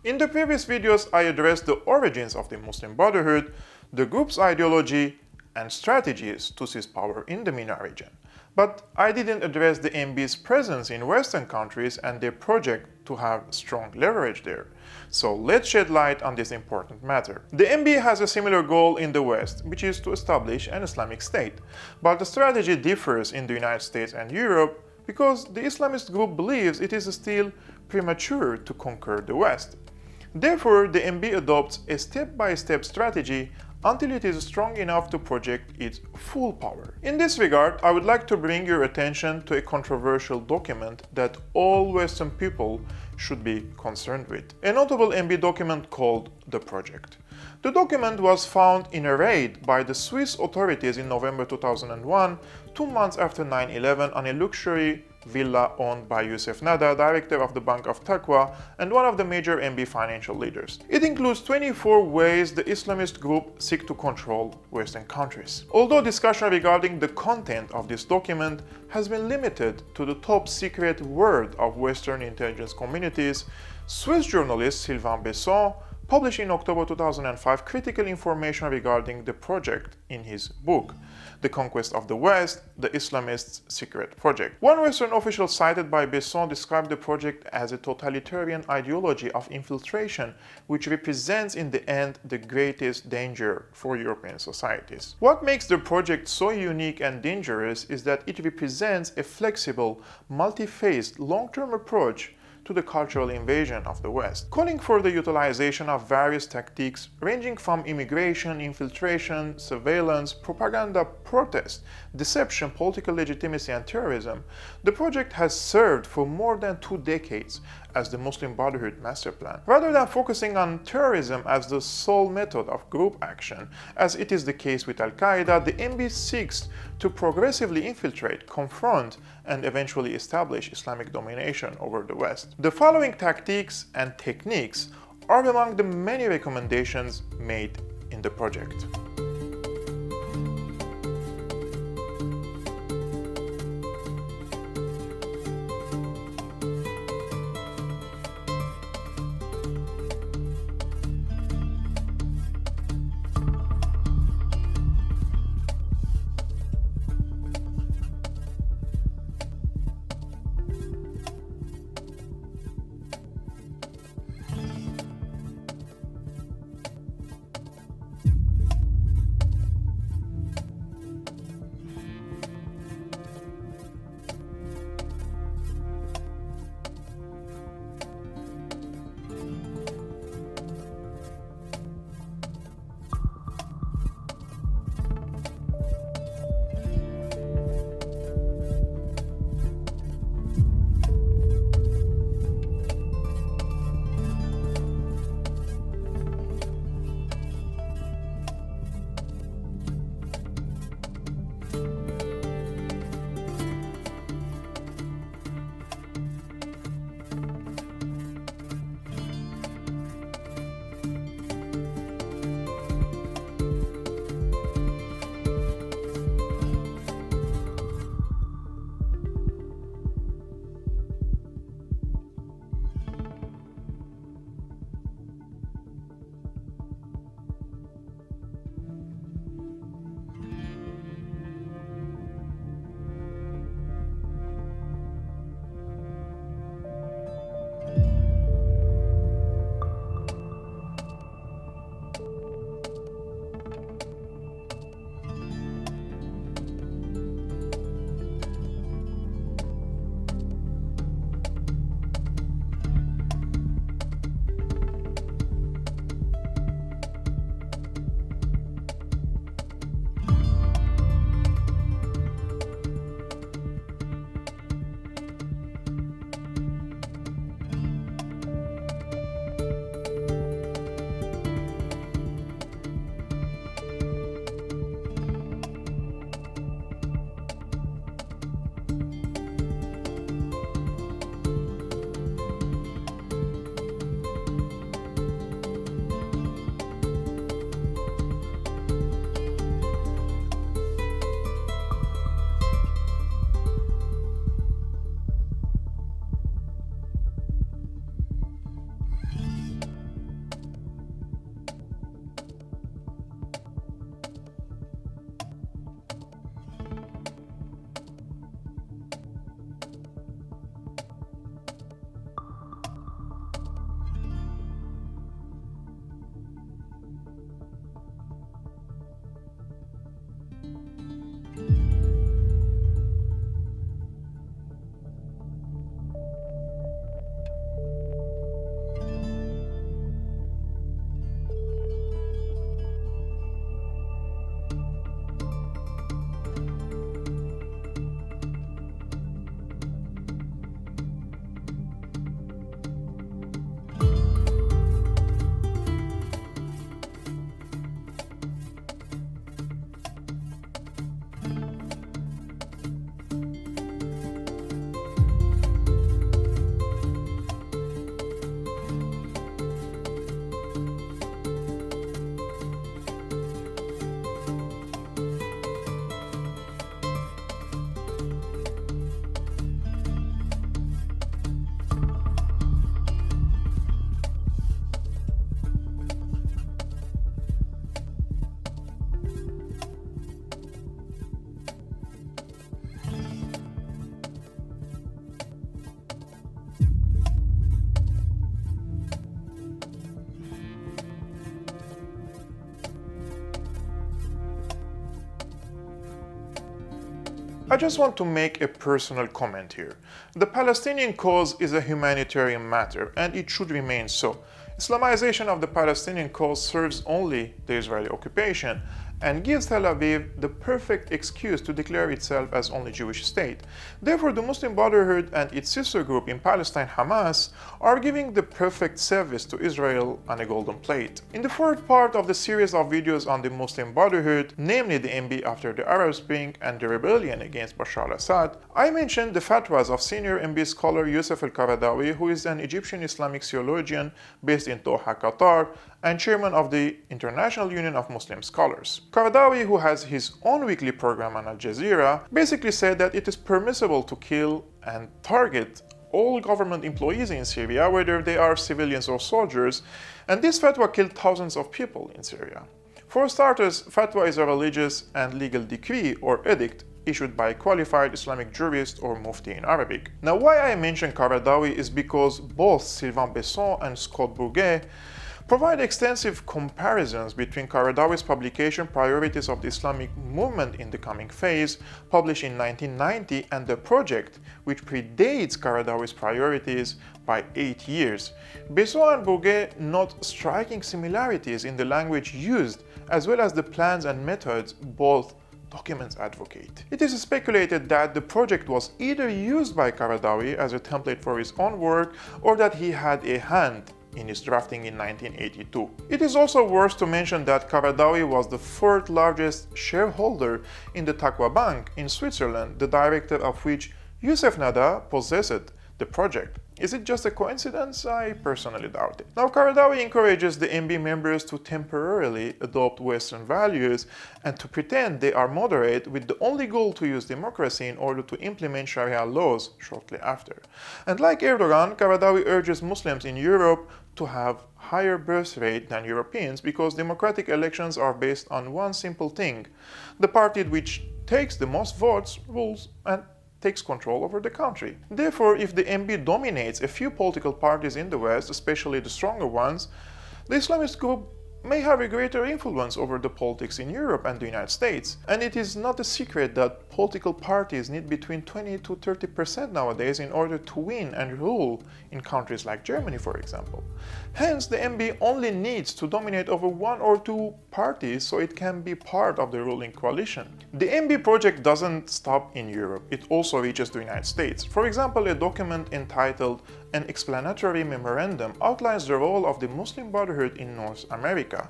In the previous videos, I addressed the origins of the Muslim Brotherhood, the group's ideology, and strategies to seize power in the MENA region. But I didn't address the MB's presence in Western countries and their project to have strong leverage there. So let's shed light on this important matter. The MB has a similar goal in the West, which is to establish an Islamic State. But the strategy differs in the United States and Europe because the Islamist group believes it is still premature to conquer the West. Therefore, the MB adopts a step-by-step strategy until it is strong enough to project its full power. In this regard, I would like to bring your attention to a controversial document that all Western people should be concerned with. A notable MB document called The Project. The document was found in a raid by the Swiss authorities in November 2001, 2 months after 9/11, on a luxury villa owned by Youssef Nada, director of the Bank of Taqwa and one of the major MB financial leaders. It includes 24 ways the Islamist group seek to control Western countries. Although discussion regarding the content of this document has been limited to the top secret word of Western intelligence communities, Swiss journalist Sylvain Besson published in October 2005 critical information regarding the project in his book, The Conquest of the West, the Islamists' Secret Project. One Western official cited by Besson described the project as a totalitarian ideology of infiltration, which represents in the end the greatest danger for European societies. What makes the project so unique and dangerous is that it represents a flexible, multi-phased, long-term approach to the cultural invasion of the West, calling for the utilization of various tactics ranging from immigration, infiltration, surveillance, propaganda, protest, deception, political legitimacy, and terrorism. The project has served for more than 2 decades as the Muslim Brotherhood master plan. Rather than focusing on terrorism as the sole method of group action, as it is the case with Al-Qaeda, the MB seeks to progressively infiltrate, confront, and eventually establish Islamic domination over the West. The following tactics and techniques are among the many recommendations made in the project. I just want to make a personal comment here. The Palestinian cause is a humanitarian matter, and it should remain so. Islamization of the Palestinian cause serves only the Israeli occupation and gives Tel Aviv the perfect excuse to declare itself as only Jewish state. Therefore, the Muslim Brotherhood and its sister group in Palestine, Hamas, are giving the perfect service to Israel on a golden plate. In the fourth part of the series of videos on the Muslim Brotherhood, namely the MB after the Arab Spring and the rebellion against Bashar al-Assad, I mentioned the fatwas of senior MB scholar Youssef al-Qaradawi, who is an Egyptian Islamic theologian based in Doha, Qatar, and chairman of the International Union of Muslim Scholars. Qaradawi, who has his own weekly program on Al Jazeera, basically said that it is permissible to kill and target all government employees in Syria, whether they are civilians or soldiers, and this fatwa killed thousands of people in Syria. For starters, fatwa is a religious and legal decree or edict issued by a qualified Islamic jurist or mufti in Arabic. Now, why I mention Qaradawi is because both Sylvain Besson and Scott Bourget provide extensive comparisons between Qaradawi's publication Priorities of the Islamic Movement in the Coming Phase, published in 1990, and the project, which predates Qaradawi's priorities by 8 years. Besson and Bourget note striking similarities in the language used, as well as the plans and methods both documents advocate. It is speculated that the project was either used by Qaradawi as a template for his own work, or that he had a hand in its drafting in 1982. It is also worth to mention that Qaradawi was the fourth largest shareholder in the Taqwa Bank in Switzerland, the director of which Youssef Nada possessed the project. Is it just a coincidence? I personally doubt it. Now, Qaradawi encourages the MB members to temporarily adopt Western values and to pretend they are moderate, with the only goal to use democracy in order to implement Sharia laws shortly after. And like Erdogan, Qaradawi urges Muslims in Europe to have higher birth rate than Europeans because democratic elections are based on one simple thing: the party which takes the most votes rules and takes control over the country. Therefore, if the MB dominates a few political parties in the West, especially the stronger ones, the Islamist group may have a greater influence over the politics in Europe and the United States. And it is not a secret that political parties need between 20 to 30% nowadays in order to win and rule in countries like Germany, for example. Hence, the MB only needs to dominate over one or two parties so it can be part of the ruling coalition. The MB project doesn't stop in Europe, it also reaches the United States. For example, a document entitled An Explanatory Memorandum outlines the role of the Muslim Brotherhood in North America.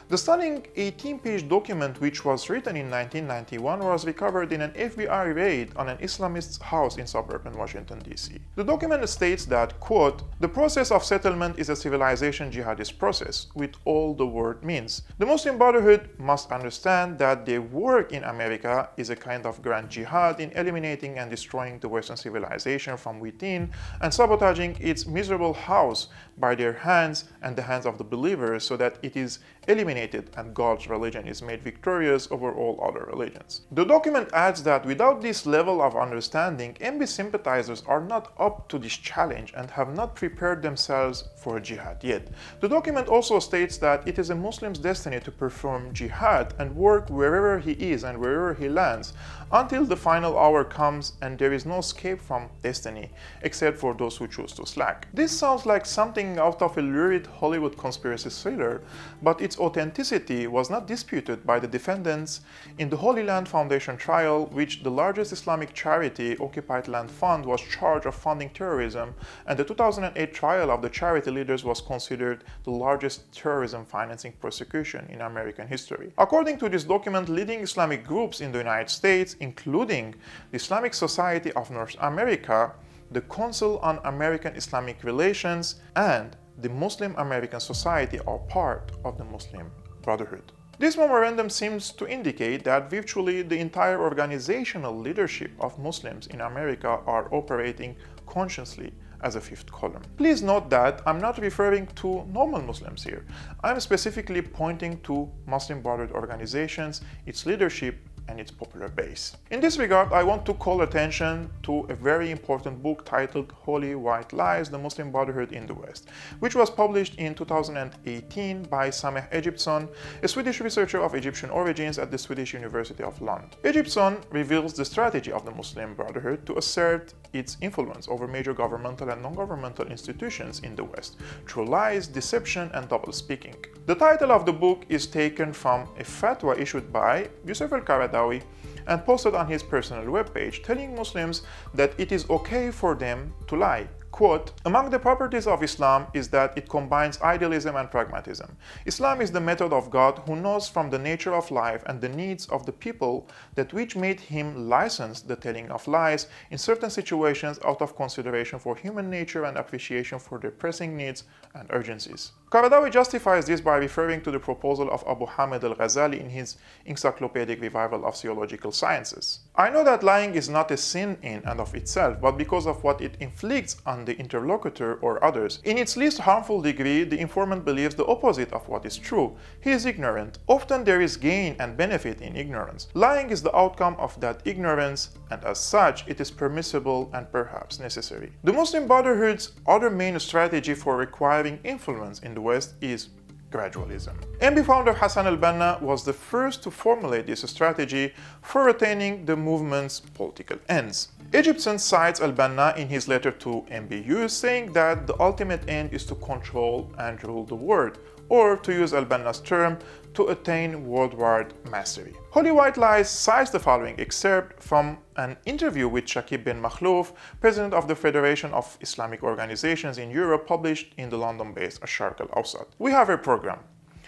The stunning 18-page document, which was written in 1991, was recovered in an FBI raid on an Islamist's house in suburban Washington, D.C. The document states that, quote, "The process of settlement is a civilization jihadist process, with all the word means. The Muslim Brotherhood must understand that their work in America is a kind of grand jihad in eliminating and destroying the Western civilization from within and sabotaging its miserable house by their hands and the hands of the believers so that it is eliminated and God's religion is made victorious over all other religions." The document adds that without this level of understanding, MB sympathizers are not up to this challenge and have not prepared themselves for jihad yet. The document also states that it is a Muslim's destiny to perform jihad and work wherever he is and wherever he lands until the final hour comes and there is no escape from destiny except for those who choose to slack. This sounds like something out of a lurid Hollywood conspiracy thriller, but its authenticity was not disputed by the defendants in the Holy Land Foundation trial, which the largest Islamic charity, Occupied Land Fund, was charged of funding terrorism, and the 2008 trial of the charity leaders was considered the largest terrorism financing prosecution in American history. According to this document, leading Islamic groups in the United States, including the Islamic Society of North America, the Council on American Islamic Relations, and the Muslim American Society are part of the Muslim Brotherhood. This memorandum seems to indicate that virtually the entire organizational leadership of Muslims in America are operating consciously as a fifth column. Please note that I'm not referring to normal Muslims here. I'm specifically pointing to Muslim Brotherhood organizations, its leadership, and its popular base. In this regard, I want to call attention to a very important book titled Holy White Lies: The Muslim Brotherhood in the West, which was published in 2018 by Sameh Egyptson, a Swedish researcher of Egyptian origins at the Swedish University of Lund. Egyptson reveals the strategy of the Muslim Brotherhood to assert its influence over major governmental and non-governmental institutions in the West through lies, deception, and double-speaking. The title of the book is taken from a fatwa issued by Yusuf al-Qaradawi and posted on his personal webpage, telling Muslims that it is okay for them to lie. Quote, "Among the properties of Islam is that it combines idealism and pragmatism. Islam is the method of God who knows from the nature of life and the needs of the people that which made him license the telling of lies in certain situations out of consideration for human nature and appreciation for their pressing needs and urgencies." Qaradawi justifies this by referring to the proposal of Abu Hamid al-Ghazali in his encyclopedic revival of theological sciences. "I know that lying is not a sin in and of itself, but because of what it inflicts on the interlocutor or others. In its least harmful degree, the informant believes the opposite of what is true. He is ignorant. Often there is gain and benefit in ignorance. Lying is the outcome of that ignorance, and as such, it is permissible and perhaps necessary." The Muslim Brotherhood's other main strategy for acquiring influence in the West is gradualism. MB founder Hassan al-Banna was the first to formulate this strategy for attaining the movement's political ends. Egyptson cites al-Banna in his letter to MBU, saying that the ultimate end is to control and rule the world, or to use al-Banna's term, to attain worldwide mastery. Holy White Lies cites the following excerpt from an interview with Shakib bin Makhlouf, president of the Federation of Islamic Organizations in Europe, published in the London-based Ash-Sharq al-Awsat. "We have a program.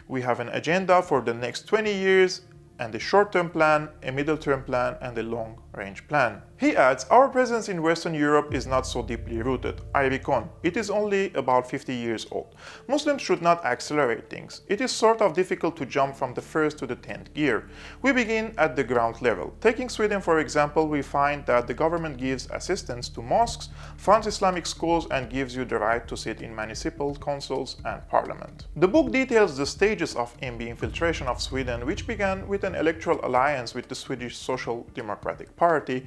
We have an agenda for the next 20 years, and a short-term plan, a middle-term plan, and a long-range plan." He adds, "Our presence in Western Europe is not so deeply rooted. I reckon it is only about 50 years old. Muslims should not accelerate things. It is sort of difficult to jump from the first to the 10th gear. We begin at the ground level. Taking Sweden, for example, we find that the government gives assistance to mosques, funds Islamic schools, and gives you the right to sit in municipal councils and parliament." The book details the stages of MB infiltration of Sweden, which began with an electoral alliance with the Swedish Social Democratic Party,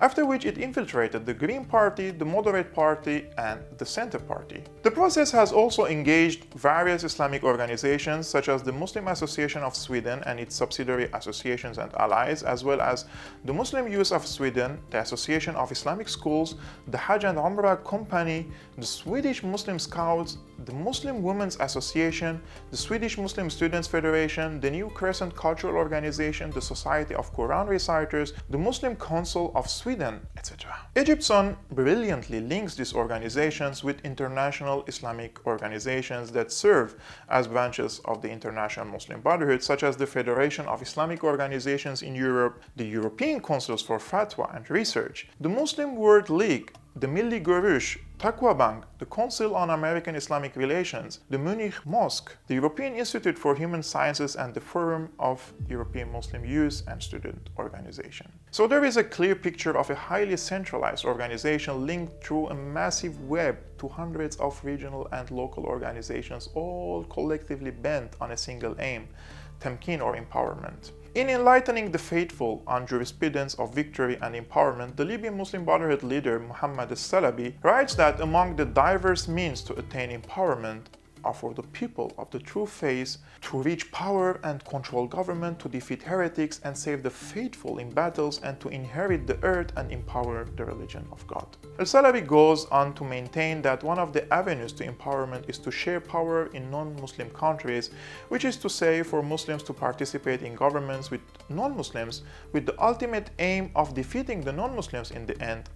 after which it infiltrated the Green Party, the Moderate Party, and the Center Party. The process has also engaged various Islamic organizations such as the Muslim Association of Sweden and its subsidiary associations and allies, as well as the Muslim Youth of Sweden, the Association of Islamic Schools, the Hajj and Umrah Company, the Swedish Muslim Scouts, the Muslim Women's Association, the Swedish Muslim Students Federation, the New Crescent Cultural Organization, the Society of Quran Reciters, the Muslim Council of Sweden, etc. Egyptson brilliantly links these organizations with international Islamic organizations that serve as branches of the International Muslim Brotherhood, such as the Federation of Islamic Organizations in Europe, the European Councils for Fatwa and Research, the Muslim World League, the Milli Görüş, Taqwa Bank, the Council on American Islamic Relations, the Munich Mosque, the European Institute for Human Sciences, and the Forum of European Muslim Youth and Student Organization. So there is a clear picture of a highly centralized organization linked through a massive web to hundreds of regional and local organizations, all collectively bent on a single aim: tamkin, or empowerment. In enlightening the faithful on jurisprudence of victory and empowerment, the Libyan Muslim Brotherhood leader Muhammad al-Salabi writes that among the diverse means to attain empowerment are for the people of the true faith to reach power and control government, to defeat heretics and save the faithful in battles, and to inherit the earth and empower the religion of God. Al-Salabi goes on to maintain that one of the avenues to empowerment is to share power in non-Muslim countries, which is to say for Muslims to participate in governments with non-Muslims, with the ultimate aim of defeating the non-Muslims in the end,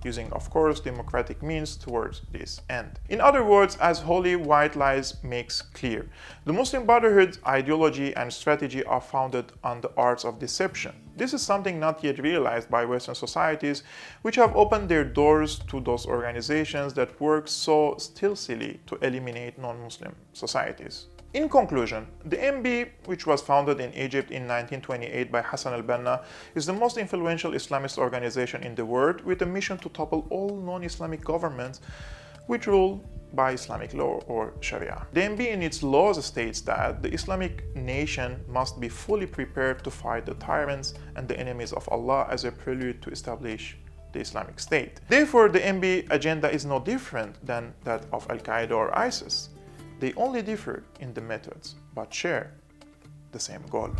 using, of course, democratic means towards this end. In other words, as Holy White Lies makes clear, the Muslim Brotherhood's ideology and strategy are founded on the arts of deception. This is something not yet realized by Western societies, which have opened their doors to those organizations that work so stealthily to eliminate non-Muslim societies. In conclusion, the MB, which was founded in Egypt in 1928 by Hassan al-Banna, is the most influential Islamist organization in the world, with a mission to topple all non-Islamic governments which rule by Islamic law or Sharia. The MB in its laws states that the Islamic nation must be fully prepared to fight the tyrants and the enemies of Allah as a prelude to establish the Islamic State. Therefore, the MB agenda is no different than that of Al-Qaeda or ISIS. They only differ in the methods, but share the same goal.